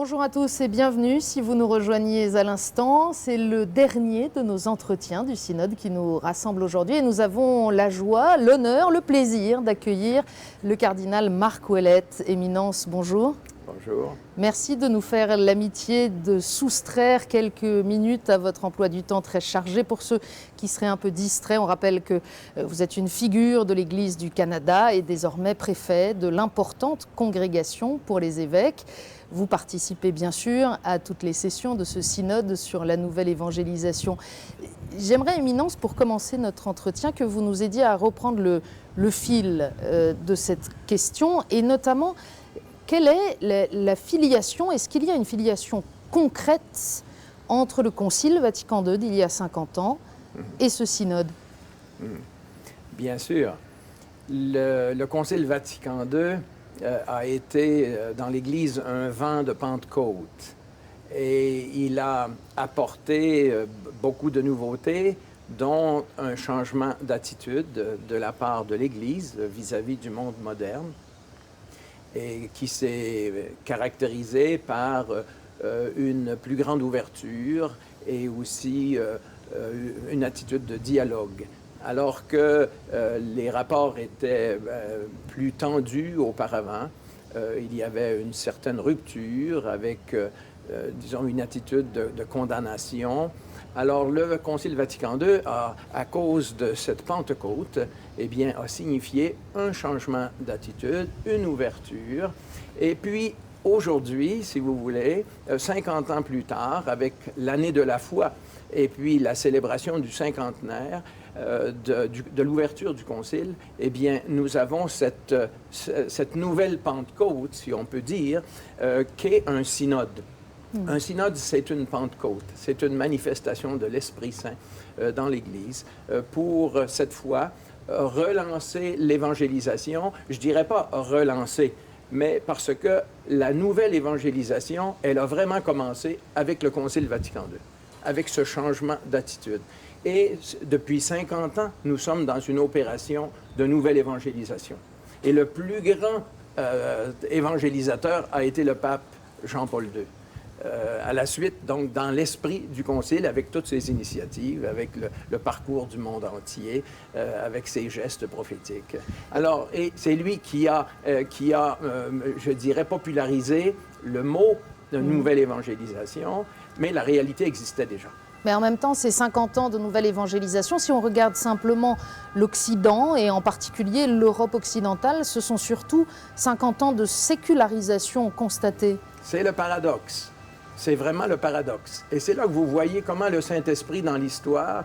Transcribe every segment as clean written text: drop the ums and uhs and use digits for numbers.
Bonjour à tous et bienvenue. Si vous nous rejoignez à l'instant, c'est le dernier de nos entretiens du synode qui nous rassemble aujourd'hui et nous avons la joie, l'honneur, le plaisir d'accueillir le cardinal Marc Ouellette. Éminence, bonjour. Bonjour. Merci de nous faire l'amitié de soustraire quelques minutes à votre emploi du temps très chargé. Pour ceux qui seraient un peu distraits, on rappelle que vous êtes une figure de l'Église du Canada et désormais préfet de l'importante congrégation pour les évêques. Vous participez bien sûr à toutes les sessions de ce synode sur la nouvelle évangélisation. J'aimerais, Éminence, pour commencer notre entretien, que vous nous aidiez à reprendre le fil de cette question et notamment, quelle est la filiation? Est-ce qu'il y a une filiation concrète entre le Concile Vatican II d'il y a 50 ans et ce synode? Bien sûr. Le Concile Vatican II a été dans l'Église un vent de Pentecôte et il a apporté beaucoup de nouveautés, dont un changement d'attitude de la part de l'Église vis-à-vis du monde moderne, et qui s'est caractérisé par une plus grande ouverture et aussi une attitude de dialogue. Alors que les rapports étaient plus tendus auparavant, il y avait une certaine rupture avec, disons, une attitude de condamnation. Alors, le Concile Vatican II, à cause de cette Pentecôte, eh bien, a signifié un changement d'attitude, une ouverture. Et puis, aujourd'hui, si vous voulez, 50 ans plus tard, avec l'année de la foi et puis la célébration du cinquantenaire de l'ouverture du Concile, eh bien, nous avons cette nouvelle Pentecôte, si on peut dire, qu'est un synode. Un synode, c'est une Pentecôte, c'est une manifestation de l'Esprit Saint dans l'Église pour, cette fois, relancer l'évangélisation. Je ne dirais pas relancer, mais parce que la nouvelle évangélisation, elle a vraiment commencé avec le Concile Vatican II, avec ce changement d'attitude. Et depuis 50 ans, nous sommes dans une opération de nouvelle évangélisation. Et le plus grand évangélisateur a été le pape Jean-Paul II. À la suite, donc, dans l'esprit du Concile, avec toutes ses initiatives, avec le parcours du monde entier, avec ses gestes prophétiques. Alors, et c'est lui qui a je dirais, popularisé le mot de nouvelle évangélisation, mais la réalité existait déjà. Mais en même temps, ces 50 ans de nouvelle évangélisation, si on regarde simplement l'Occident et en particulier l'Europe occidentale, ce sont surtout 50 ans de sécularisation constatée. C'est le paradoxe. C'est vraiment le paradoxe. Et c'est là que vous voyez comment le Saint-Esprit, dans l'histoire,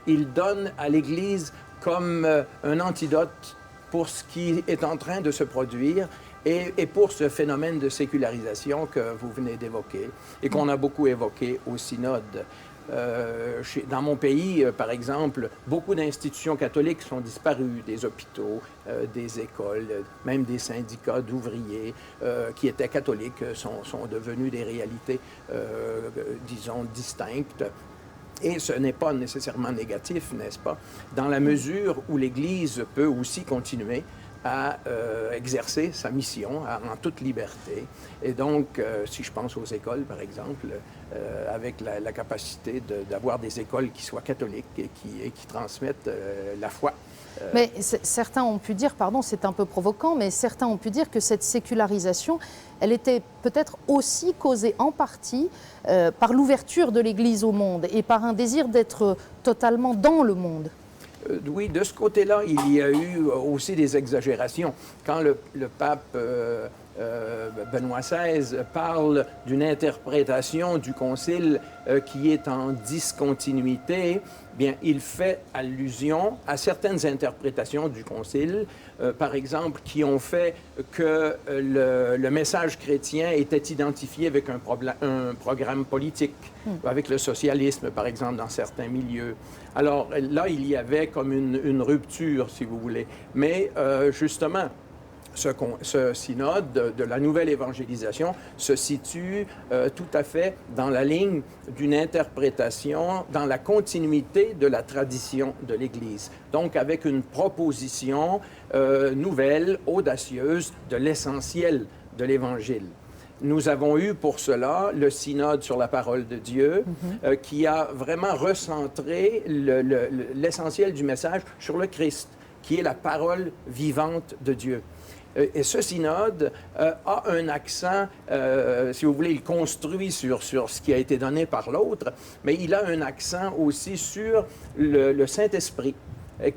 il donne à l'Église comme un antidote pour ce qui est en train de se produire et pour ce phénomène de sécularisation que vous venez d'évoquer et qu'on a beaucoup évoqué au synode. Dans mon pays, par exemple, beaucoup d'institutions catholiques sont disparues, des hôpitaux, des écoles, même des syndicats d'ouvriers qui étaient catholiques sont devenus des réalités, disons, distinctes. Et ce n'est pas nécessairement négatif, n'est-ce pas, dans la mesure où l'Église peut aussi continuer à exercer sa mission en toute liberté. Et donc, si je pense aux écoles, par exemple, avec la capacité d'avoir des écoles qui soient catholiques et qui transmettent la foi. Mais certains ont pu dire, pardon, c'est un peu provoquant, mais certains ont pu dire que cette sécularisation, elle était peut-être aussi causée en partie par l'ouverture de l'Église au monde et par un désir d'être totalement dans le monde. Oui, de ce côté-là, il y a eu aussi des exagérations. Quand le pape Benoît XVI parle d'une interprétation du Concile qui est en discontinuité, bien, il fait allusion à certaines interprétations du Concile, par exemple, qui ont fait que le message chrétien était identifié avec un programme politique, avec le socialisme, par exemple, dans certains milieux. Alors là, il y avait comme une rupture, si vous voulez. Mais justement, ce synode de la nouvelle évangélisation se situe tout à fait dans la ligne d'une interprétation, dans la continuité de la tradition de l'Église. Donc, avec une proposition nouvelle, audacieuse, de l'essentiel de l'Évangile. nous avons eu pour cela le synode sur la parole de Dieu, qui a vraiment recentré l'essentiel du message sur le Christ, qui est la parole vivante de Dieu. Et ce synode a un accent, si vous voulez, il construit sur ce qui a été donné par l'autre, mais il a un accent aussi sur le Saint-Esprit,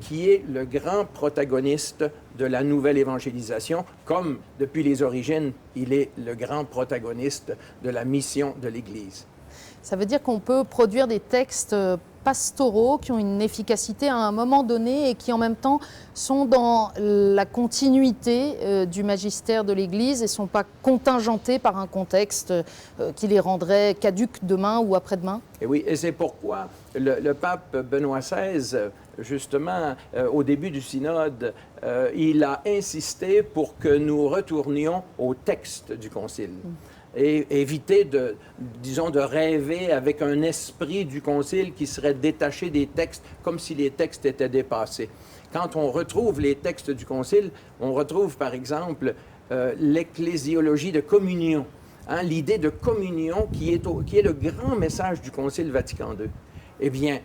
qui est le grand protagoniste de la nouvelle évangélisation, comme depuis les origines, il est le grand protagoniste de la mission de l'Église. Ça veut dire qu'on peut produire des textes pastoraux qui ont une efficacité à un moment donné et qui en même temps sont dans la continuité du magistère de l'Église et ne sont pas contingentés par un contexte qui les rendrait caducs demain ou après-demain? Et oui, et c'est pourquoi le pape Benoît XVI, justement, au début du synode, il a insisté pour que nous retournions au texte du Concile. Et éviter disons, de rêver avec un esprit du Concile qui serait détaché des textes, comme si les textes étaient dépassés. Quand on retrouve les textes du Concile, on retrouve, par exemple, l'ecclésiologie de communion, hein, l'idée de communion qui est le grand message du Concile Vatican II. Eh bien,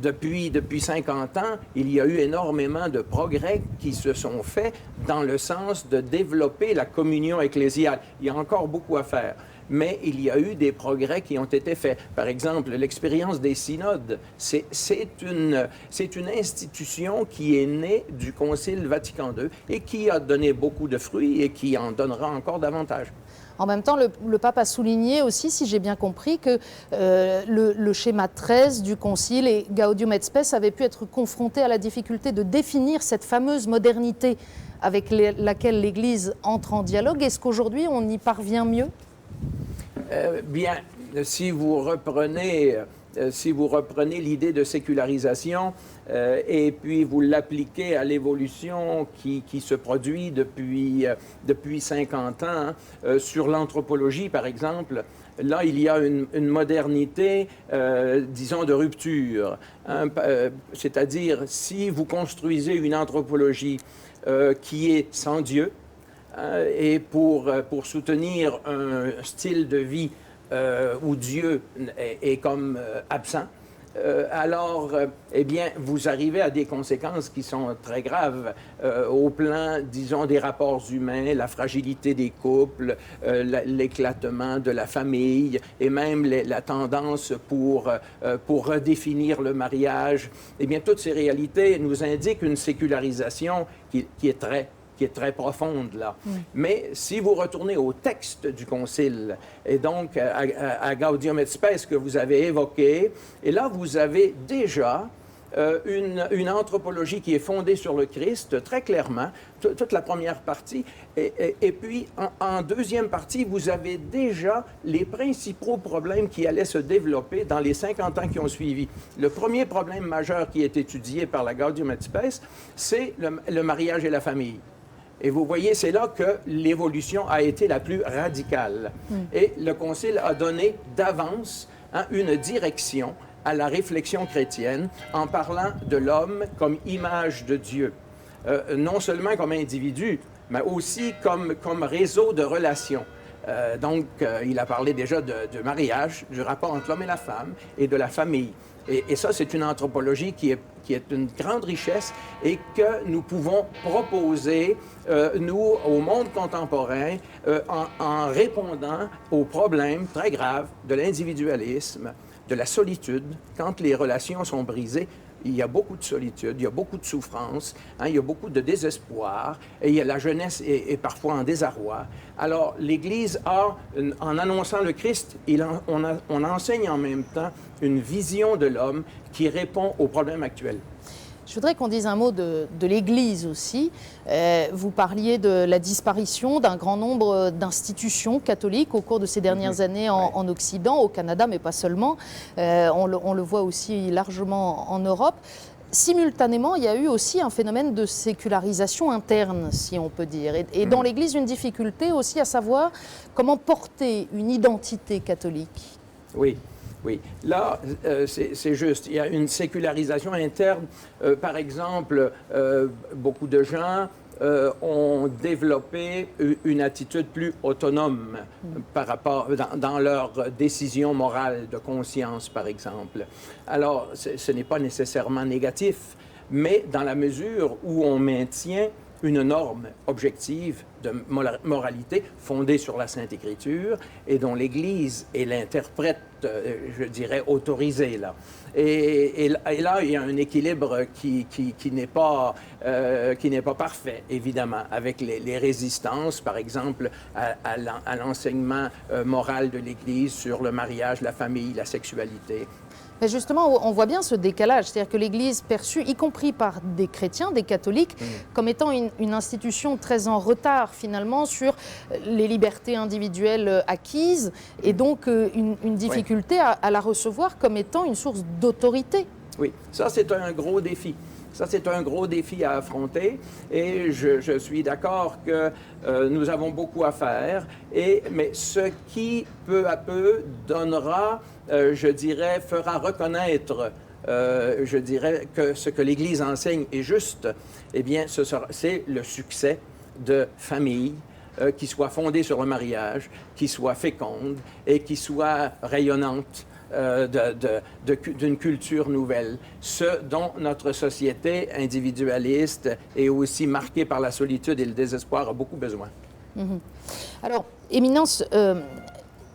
depuis 50 ans, il y a eu énormément de progrès qui se sont faits dans le sens de développer la communion ecclésiale. Il y a encore beaucoup à faire, mais il y a eu des progrès qui ont été faits. Par exemple, l'expérience des synodes, c'est une institution qui est née du Concile Vatican II et qui a donné beaucoup de fruits et qui en donnera encore davantage. En même temps, le pape a souligné aussi, si j'ai bien compris, que le schéma 13 du Concile et Gaudium et Spes avaient pu être confrontés à la difficulté de définir cette fameuse modernité avec laquelle l'Église entre en dialogue. Est-ce qu'aujourd'hui, on y parvient mieux? Bien, si vous reprenez l'idée de sécularisation et puis vous l'appliquez à l'évolution qui se produit depuis 50 ans, sur l'anthropologie, par exemple, là, il y a une modernité, disons, de rupture. Hein, c'est-à-dire, si vous construisez une anthropologie qui est sans Dieu, et pour soutenir un style de vie où Dieu est comme absent, alors, eh bien, vous arrivez à des conséquences qui sont très graves au plan, disons, des rapports humains, la fragilité des couples, l'éclatement de la famille et même la tendance pour redéfinir le mariage. Eh bien, toutes ces réalités nous indiquent une sécularisation qui est très profonde, là. Mais si vous retournez au texte du Concile, et donc à Gaudium et Spes que vous avez évoqué, et là, vous avez déjà une anthropologie qui est fondée sur le Christ, très clairement, toute la première partie. Et puis, en deuxième partie, vous avez déjà les principaux problèmes qui allaient se développer dans les 50 ans qui ont suivi. Le premier problème majeur qui est étudié par la Gaudium et Spes, c'est le mariage et la famille. Et vous voyez, c'est là que l'évolution a été la plus radicale. Et le Concile a donné d'avance une direction à la réflexion chrétienne en parlant de l'homme comme image de Dieu. Non seulement comme individu, mais aussi comme réseau de relations. Donc, il a parlé déjà de mariage, du rapport entre l'homme et la femme et de la famille. Et ça, c'est une anthropologie qui est une grande richesse et que nous pouvons proposer, nous, au monde contemporain, en répondant aux problèmes très graves de l'individualisme, de la solitude. Quand les relations sont brisées, il y a beaucoup de solitude, il y a beaucoup de souffrance, il y a beaucoup de désespoir, et la jeunesse est parfois en désarroi. Alors, l'Église en annonçant le Christ, on enseigne en même temps une vision de l'homme qui répond aux problèmes actuels. Je voudrais qu'on dise un mot de l'Église aussi. Vous parliez de la disparition d'un grand nombre d'institutions catholiques au cours de ces dernières années en Occident, au Canada, mais pas seulement. On le voit aussi largement en Europe. Simultanément, il y a eu aussi un phénomène de sécularisation interne, si on peut dire. Et dans l'Église, une difficulté aussi à savoir comment porter une identité catholique. Oui. Oui, là, c'est juste. Il y a une sécularisation interne. Par exemple, beaucoup de gens ont développé une attitude plus autonome par rapport dans leurs décisions morales de conscience, par exemple. Alors, ce n'est pas nécessairement négatif, mais dans la mesure où on maintient une norme objective de moralité fondée sur la Sainte Écriture et dont l'Église est l'interprète, je dirais, autorisé, là. Et là, il y a un équilibre qui n'est pas parfait, évidemment, avec les résistances, par exemple, à l'enseignement moral de l'Église sur le mariage, la famille, la sexualité. Mais justement, on voit bien ce décalage, c'est-à-dire que l'Église perçue, y compris par des chrétiens, des catholiques, comme étant une institution très en retard finalement sur les libertés individuelles acquises et donc une difficulté à la recevoir comme étant une source d'autorité. Oui, ça c'est un gros défi. Ça, c'est un gros défi à affronter et je suis d'accord que nous avons beaucoup à faire, mais ce qui, peu à peu, donnera, je dirais, fera reconnaître, je dirais, que ce que l'Église enseigne est juste, eh bien, c'est le succès de familles qui soient fondées sur le mariage, qui soient fécondes et qui soient rayonnantes. D'une culture nouvelle, ce dont notre société individualiste et aussi marquée par la solitude et le désespoir a beaucoup besoin. Alors, Éminence,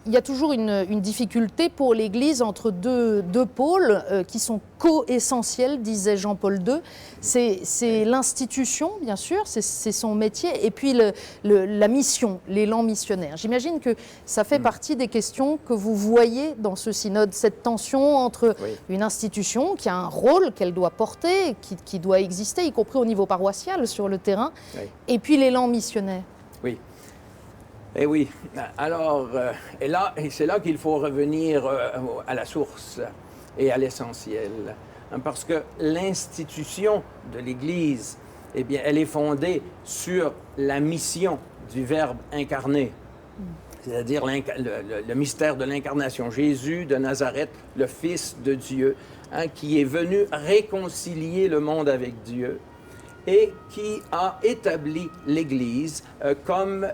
il y a toujours une difficulté pour l'Église entre deux pôles qui sont co-essentiels, disait Jean-Paul II. C'est l'institution, bien sûr, c'est son métier, et puis la mission, l'élan missionnaire. J'imagine que ça fait partie des questions que vous voyez dans ce synode, cette tension entre une institution qui a un rôle qu'elle doit porter, qui doit exister, y compris au niveau paroissial sur le terrain, et puis l'élan missionnaire. Oui. Eh oui. Alors, c'est là qu'il faut revenir à la source et à l'essentiel. Parce que l'institution de l'Église, eh bien, elle est fondée sur la mission du Verbe incarné, c'est-à-dire le mystère de l'incarnation. Jésus de Nazareth, le Fils de Dieu, qui est venu réconcilier le monde avec Dieu, et qui a établi l'Église comme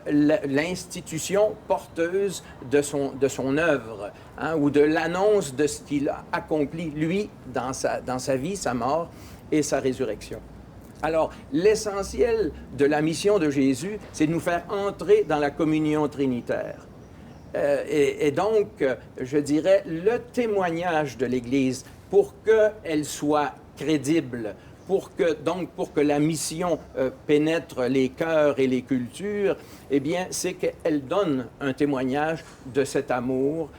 l'institution porteuse de son œuvre, ou de l'annonce de ce qu'il a accompli, lui, dans sa vie, sa mort et sa résurrection. Alors, l'essentiel de la mission de Jésus, c'est de nous faire entrer dans la communion trinitaire. Et donc, je dirais, le témoignage de l'Église, pour qu'elle soit crédible, pour que la mission pénètre les cœurs et les cultures, eh bien, c'est qu'elle donne un témoignage de cet amour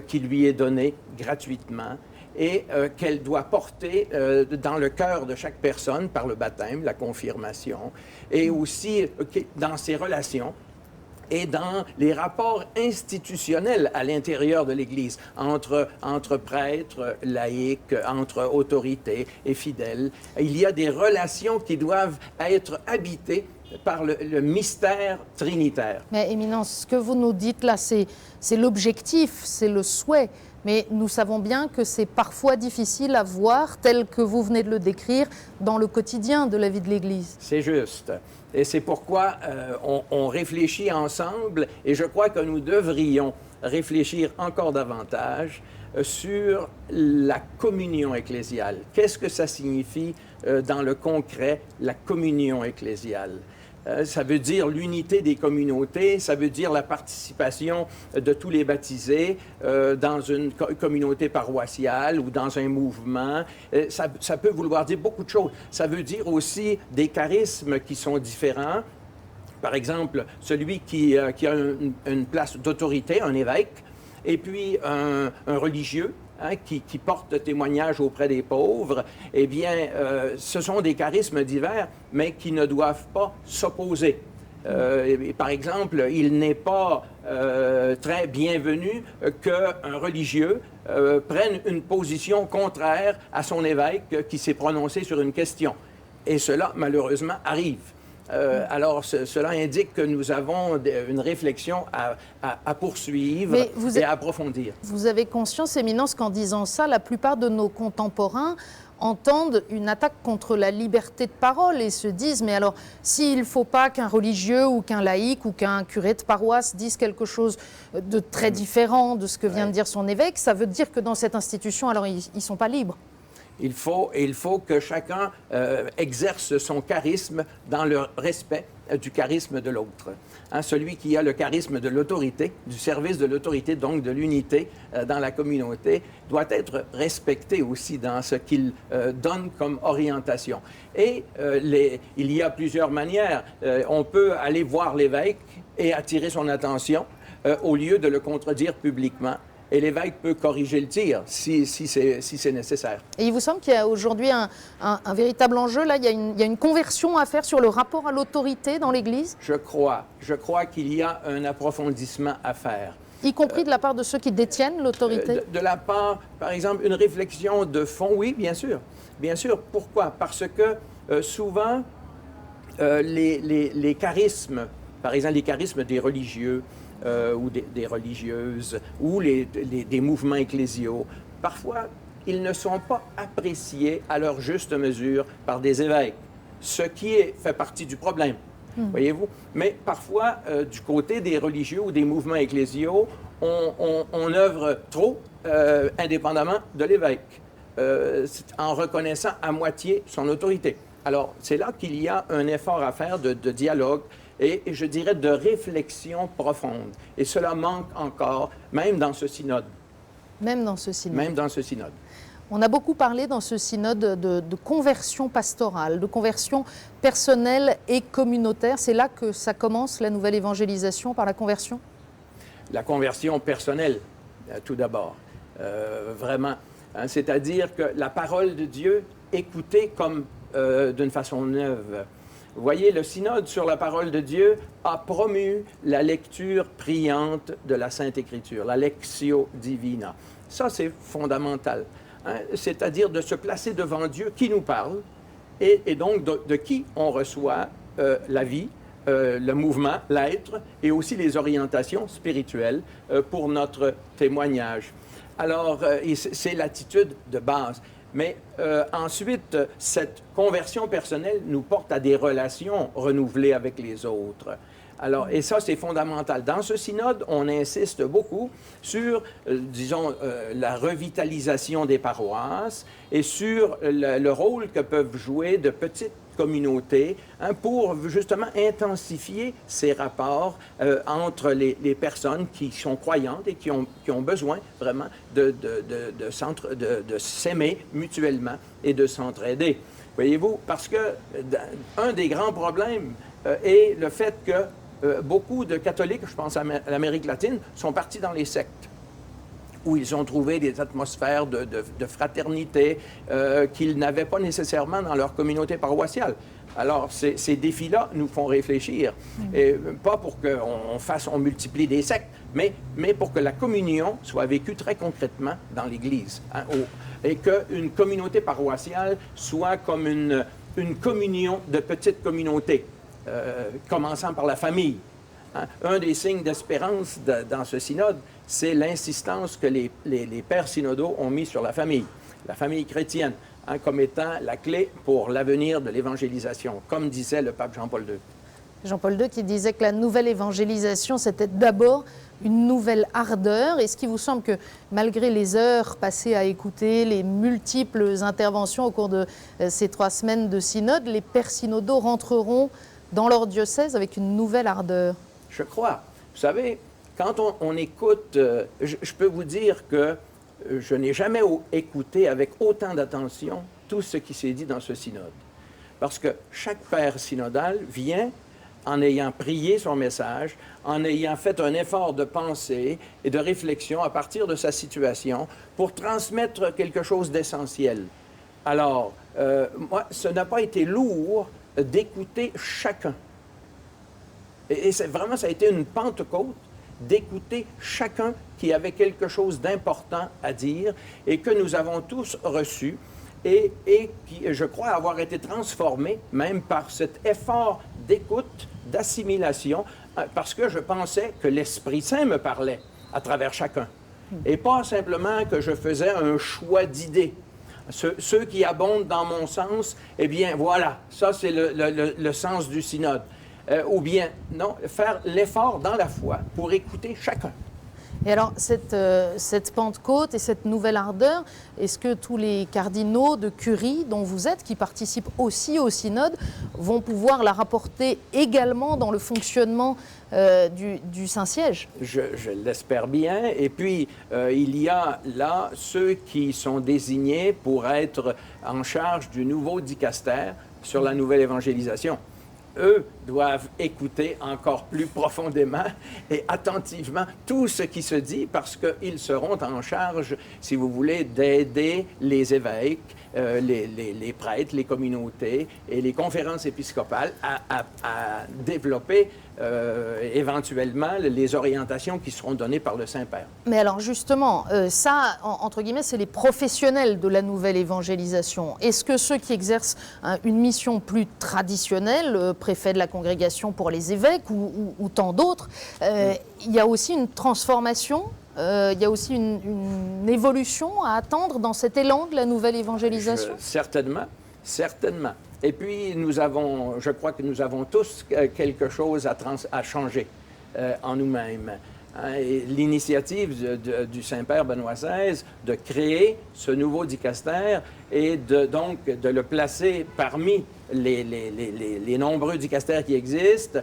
qui lui est donné gratuitement et qu'elle doit porter dans le cœur de chaque personne par le baptême, la confirmation, et aussi dans ses relations et dans les rapports institutionnels à l'intérieur de l'Église, entre prêtres, laïcs, entre autorités et fidèles. Il y a des relations qui doivent être habitées par le mystère trinitaire. Mais Éminence, ce que vous nous dites là, c'est l'objectif, c'est le souhait. Mais nous savons bien que c'est parfois difficile à voir, tel que vous venez de le décrire, dans le quotidien de la vie de l'Église. C'est juste. Et c'est pourquoi on réfléchit ensemble, et je crois que nous devrions réfléchir encore davantage sur la communion ecclésiale. Qu'est-ce que ça signifie dans le concret, la communion ecclésiale? Ça veut dire l'unité des communautés, ça veut dire la participation de tous les baptisés dans une communauté paroissiale ou dans un mouvement. Ça peut vouloir dire beaucoup de choses. Ça veut dire aussi des charismes qui sont différents. Par exemple, celui qui a une place d'autorité, un évêque, et puis un religieux, qui porte témoignage auprès des pauvres, eh bien, ce sont des charismes divers, mais qui ne doivent pas s'opposer. Par exemple, il n'est pas très bienvenu qu'un religieux prenne une position contraire à son évêque qui s'est prononcé sur une question. Et cela, malheureusement, arrive. Alors, cela indique que nous avons une réflexion à poursuivre et à approfondir. Vous avez conscience, Éminence, qu'en disant ça, la plupart de nos contemporains entendent une attaque contre la liberté de parole et se disent, mais alors, s'il ne faut pas qu'un religieux ou qu'un laïc ou qu'un curé de paroisse dise quelque chose de très différent de ce que vient de dire son évêque, ça veut dire que dans cette institution, alors, ils ne sont pas libres. Il faut que chacun exerce son charisme dans le respect du charisme de l'autre. Hein, celui qui a le charisme de l'autorité, du service de l'autorité, donc de l'unité dans la communauté, doit être respecté aussi dans ce qu'il donne comme orientation. Et il y a plusieurs manières. On peut aller voir l'évêque et attirer son attention au lieu de le contredire publiquement. Et l'évêque peut corriger le tir si c'est nécessaire. Et il vous semble qu'il y a aujourd'hui un véritable enjeu, là, il y a une conversion à faire sur le rapport à l'autorité dans l'Église? Je crois qu'il y a un approfondissement à faire. Y compris de la part de ceux qui détiennent l'autorité? De la part, par exemple, une réflexion de fond, oui, bien sûr. Bien sûr. Pourquoi? Parce que souvent, les charismes, par exemple les charismes des religieux, ou des religieuses, ou des mouvements ecclésiaux, parfois, ils ne sont pas appréciés à leur juste mesure par des évêques, ce qui fait partie du problème, voyez-vous. Mais parfois, du côté des religieux ou des mouvements ecclésiaux, on œuvre trop indépendamment de l'évêque, en reconnaissant à moitié son autorité. Alors, c'est là qu'il y a un effort à faire de dialogue, et je dirais de réflexion profonde. Et cela manque encore, même dans ce synode. Même dans ce synode. Même dans ce synode. On a beaucoup parlé dans ce synode de conversion pastorale, de conversion personnelle et communautaire. C'est là que ça commence, la nouvelle évangélisation, par la conversion? La conversion personnelle, tout d'abord. Vraiment. Hein, c'est-à-dire que la parole de Dieu, écoutée comme d'une façon neuve. Vous voyez, le synode sur la parole de Dieu a promu la lecture priante de la Sainte Écriture, la lectio divina. Ça, c'est fondamental. Hein? C'est-à-dire de se placer devant Dieu qui nous parle et donc de qui on reçoit la vie, le mouvement, l'être et aussi les orientations spirituelles pour notre témoignage. Alors, c'est l'attitude de base. Mais ensuite, cette conversion personnelle nous porte à des relations renouvelées avec les autres. Alors, et ça, c'est fondamental. Dans ce synode, on insiste beaucoup sur, disons, la revitalisation des paroisses et sur le rôle que peuvent jouer de petites communautés pour justement intensifier ces rapports entre les personnes qui sont croyantes et qui ont besoin vraiment de s'aimer mutuellement et de s'entraider. Voyez-vous, parce que un des grands problèmes est le fait que beaucoup de catholiques, je pense à l'Amérique latine, sont partis dans les sectes, où ils ont trouvé des atmosphères de fraternité qu'ils n'avaient pas nécessairement dans leur communauté paroissiale. Alors, ces défis-là nous font réfléchir, et pas pour qu'on multiplie des sectes, mais pour que la communion soit vécue très concrètement dans l'Église, hein, et qu'une communauté paroissiale soit comme une communion de petites communautés, commençant par la famille. Hein. Un des signes d'espérance dans ce synode, c'est l'insistance que les pères synodaux ont mis sur la famille chrétienne, hein, comme étant la clé pour l'avenir de l'évangélisation, comme disait le pape Jean-Paul II. Jean-Paul II qui disait que la nouvelle évangélisation, c'était d'abord une nouvelle ardeur. Est-ce qu'il vous semble que, malgré les heures passées à écouter, les multiples interventions au cours de ces 3 semaines de synode, les pères synodaux rentreront dans leur diocèse avec une nouvelle ardeur? Je crois. Vous savez, quand on écoute, je peux vous dire que je n'ai jamais écouté avec autant d'attention tout ce qui s'est dit dans ce synode. Parce que chaque père synodal vient en ayant prié son message, en ayant fait un effort de pensée et de réflexion à partir de sa situation pour transmettre quelque chose d'essentiel. Alors, moi, ce n'a pas été lourd d'écouter chacun. Et vraiment, ça a été une Pentecôte d'écouter chacun qui avait quelque chose d'important à dire et que nous avons tous reçu et qui, je crois, avoir été transformé même par cet effort d'écoute, d'assimilation, parce que je pensais que l'Esprit Saint me parlait à travers chacun. Et pas simplement que je faisais un choix d'idées. Ceux qui abondent dans mon sens, eh bien, voilà, ça c'est le sens du synode. Ou bien, non, faire l'effort dans la foi pour écouter chacun. Et alors, cette Pentecôte et cette nouvelle ardeur, est-ce que tous les cardinaux de Curie dont vous êtes, qui participent aussi au synode, vont pouvoir la rapporter également dans le fonctionnement du Saint-Siège? Je l'espère bien. Et puis, il y a là ceux qui sont désignés pour être en charge du nouveau dicastère sur la nouvelle évangélisation. Eux doivent écouter encore plus profondément et attentivement tout ce qui se dit parce qu'ils seront en charge, si vous voulez, d'aider les évêques, les prêtres, les communautés et les conférences épiscopales à développer éventuellement les orientations qui seront données par le Saint-Père. Mais alors justement, ça, entre guillemets, c'est les professionnels de la nouvelle évangélisation. Est-ce que ceux qui exercent une mission plus traditionnelle, préfet de la congrégation pour les évêques ou tant d'autres, il y a aussi une transformation, il y a aussi une évolution à attendre dans cet élan de la nouvelle évangélisation? Certainement, certainement. Et puis, je crois que nous avons tous quelque chose à changer en nous-mêmes. L'initiative du Saint-Père Benoît XVI de créer ce nouveau dicastère et donc de le placer parmi les nombreux dicastères qui existent,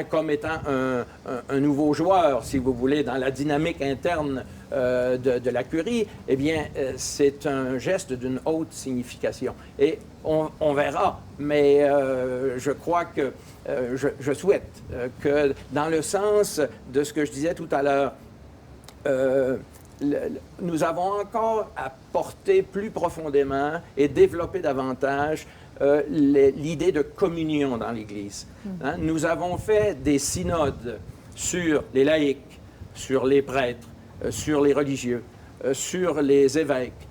comme étant un nouveau joueur, si vous voulez, dans la dynamique interne de la curie, eh bien, c'est un geste d'une haute signification. Et on verra, mais je crois que je souhaite que, dans le sens de ce que je disais tout à l'heure, nous avons encore à porter plus profondément et développer davantage l'idée de communion dans l'Église. Nous avons fait des synodes sur les laïcs, sur les prêtres, sur les religieux, sur les évêques,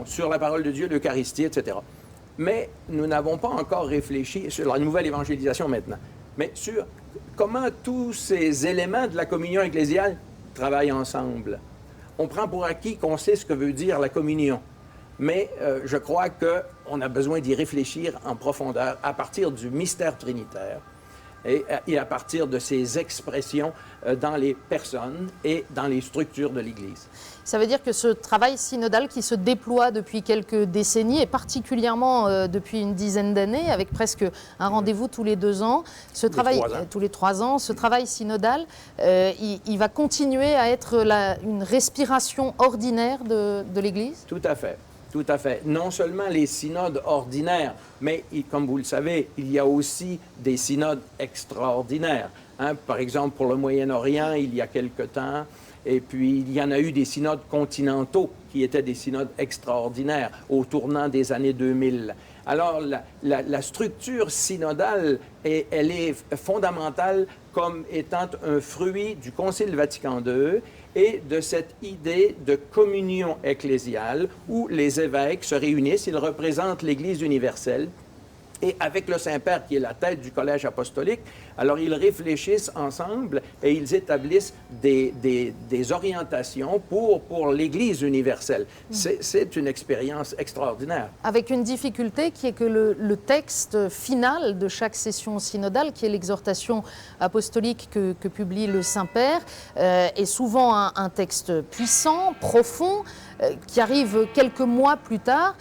sur la parole de Dieu, l'Eucharistie, etc. Mais nous n'avons pas encore réfléchi sur la nouvelle évangélisation maintenant, mais sur comment tous ces éléments de la communion ecclésiale travaillent ensemble. On prend pour acquis qu'on sait ce que veut dire la communion, mais je crois qu'on a besoin d'y réfléchir en profondeur à partir du mystère trinitaire et à partir de ses expressions dans les personnes et dans les structures de l'Église. Ça veut dire que ce travail synodal qui se déploie depuis quelques décennies, et particulièrement depuis une dizaine d'années, avec presque un rendez-vous tous les 2 ans, tous les 3 ans, ce travail synodal, il va continuer à être une respiration ordinaire de l'Église? Tout à fait. Tout à fait. Non seulement les synodes ordinaires, mais comme vous le savez, il y a aussi des synodes extraordinaires. Par exemple, pour le Moyen-Orient, il y a quelque temps, et puis il y en a eu des synodes continentaux qui étaient des synodes extraordinaires au tournant des années 2000. Alors, la structure synodale, elle est fondamentale comme étant un fruit du Concile Vatican II et de cette idée de communion ecclésiale où les évêques se réunissent, ils représentent l'Église universelle. Et avec le Saint-Père, qui est la tête du collège apostolique, alors ils réfléchissent ensemble et ils établissent des orientations pour l'Église universelle. C'est une expérience extraordinaire. Avec une difficulté qui est que le texte final de chaque session synodale, qui est l'exhortation apostolique que publie le Saint-Père, est souvent un texte puissant, profond, qui arrive quelques mois plus tard.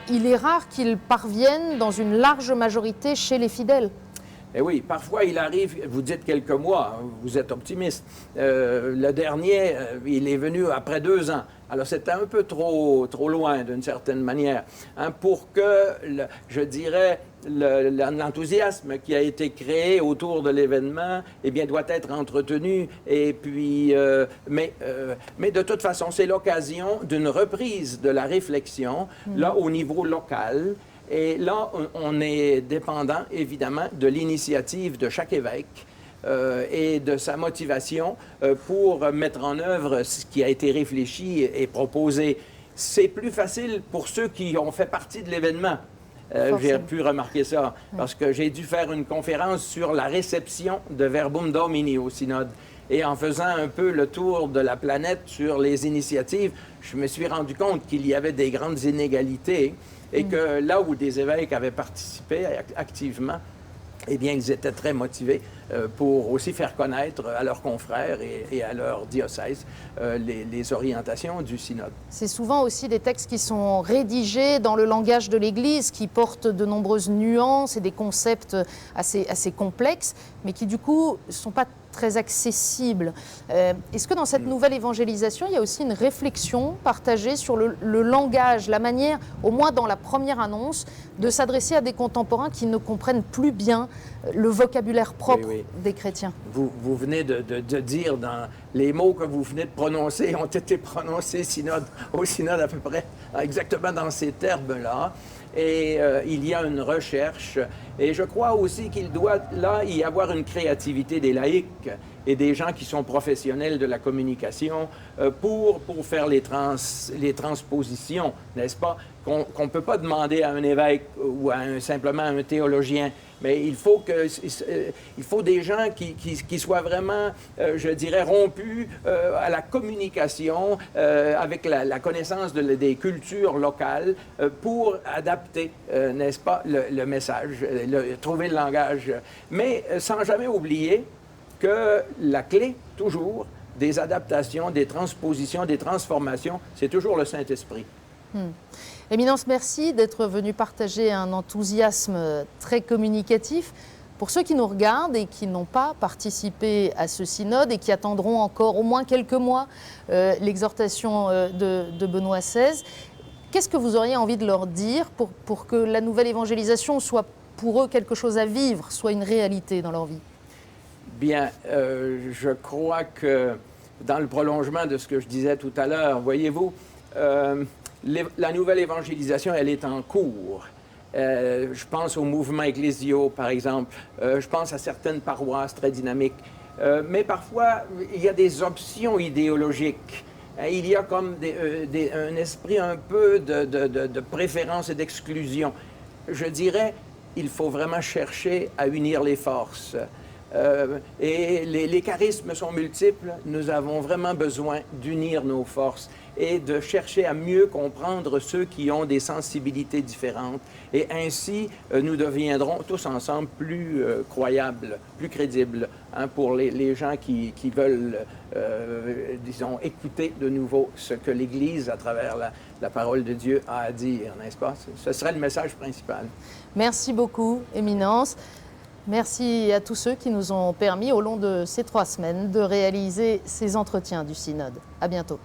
Il est rare qu'il parvienne dans une large majorité chez les fidèles. Eh oui, parfois il arrive, vous dites quelques mois, vous êtes optimiste. Le dernier, il est venu après 2 ans. Alors c'était un peu trop loin d'une certaine manière, pour que, je dirais, l'enthousiasme qui a été créé autour de l'événement, eh bien, doit être entretenu. Et puis, mais de toute façon, c'est l'occasion d'une reprise de la réflexion, là, au niveau local. Et là, on est dépendant, évidemment, de l'initiative de chaque évêque et de sa motivation pour mettre en œuvre ce qui a été réfléchi et proposé. c'est plus facile pour ceux qui ont fait partie de l'événement. J'ai pu remarquer ça, parce que j'ai dû faire une conférence sur la réception de Verbum Domini au synode. Et en faisant un peu le tour de la planète sur les initiatives, je me suis rendu compte qu'il y avait des grandes inégalités et que là où des évêques avaient participé activement, eh bien, ils étaient très motivés pour aussi faire connaître à leurs confrères et à leur diocèse les orientations du synode. C'est souvent aussi des textes qui sont rédigés dans le langage de l'Église, qui portent de nombreuses nuances et des concepts assez complexes, mais qui du coup ne sont pas très accessibles. Est-ce que dans cette nouvelle évangélisation, il y a aussi une réflexion partagée sur le langage, la manière, au moins dans la première annonce, de s'adresser à des contemporains qui ne comprennent plus bien le vocabulaire propre des chrétiens? Vous venez de dire, dans les mots que vous venez de prononcer ont été prononcés au synode à peu près exactement dans ces termes-là. Et il y a une recherche. Et je crois aussi qu'il doit là y avoir une créativité des laïcs et des gens qui sont professionnels de la communication pour faire les transpositions, n'est-ce pas? Qu'on ne peut pas demander à un évêque ou simplement à un théologien, mais il faut des gens qui soient vraiment, je dirais, rompus à la communication, avec la connaissance des cultures locales, pour adapter, n'est-ce pas, le message, trouver le langage. Mais sans jamais oublier que la clé, toujours, des adaptations, des transpositions, des transformations, c'est toujours le Saint-Esprit. Éminence, merci d'être venu partager un enthousiasme très communicatif. Pour ceux qui nous regardent et qui n'ont pas participé à ce synode et qui attendront encore au moins quelques mois l'exhortation de Benoît XVI, qu'est-ce que vous auriez envie de leur dire pour que la nouvelle évangélisation soit pour eux quelque chose à vivre, soit une réalité dans leur vie? Bien, je crois que dans le prolongement de ce que je disais tout à l'heure, voyez-vous, la nouvelle évangélisation, elle est en cours. Je pense aux mouvements ecclésiaux, par exemple. Je pense à certaines paroisses très dynamiques. Mais parfois, il y a des options idéologiques. Il y a comme un esprit un peu de préférence et d'exclusion. Je dirais, il faut vraiment chercher à unir les forces. Et les charismes sont multiples. Nous avons vraiment besoin d'unir nos forces et de chercher à mieux comprendre ceux qui ont des sensibilités différentes. Et ainsi, nous deviendrons tous ensemble plus croyables, plus crédibles, hein, pour les gens qui veulent, disons, écouter de nouveau ce que l'Église, à travers la parole de Dieu, a à dire, n'est-ce pas? Ce serait le message principal. Merci beaucoup, Éminence. Merci à tous ceux qui nous ont permis, au long de ces 3 semaines, de réaliser ces entretiens du synode. À bientôt.